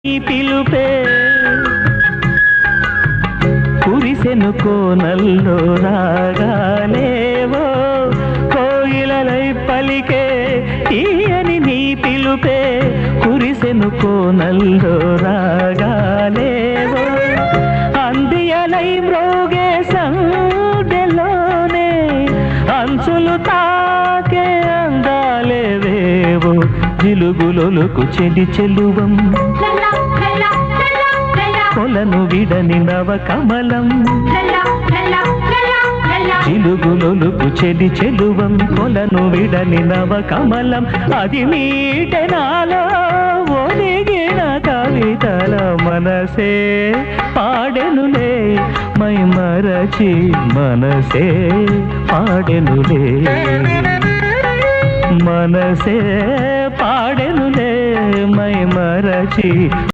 ఈ పిలుపే కురిసెను కోనల్లో రాగాలేవో కోయిలలై పలికే తీయని నీ పిలుపే కురిసెను కోనల్లో రాగాలేవో అందియలై మ్రోగే సందెలోనే అంచులు తాకే అందాలేవేవో జిలుగులొలుకు చెలి చెలువం కొలను విడని నవ కమలం చిలుగులొలుకు చెలి చెలువం కొలను విడని నవ కమలం అది మీటెనాలో ఒలిగిన కవితల మనసే పాడెనులే మై మరచి మనసే పాడెనులే మనసే పాడెనులే మై మరచి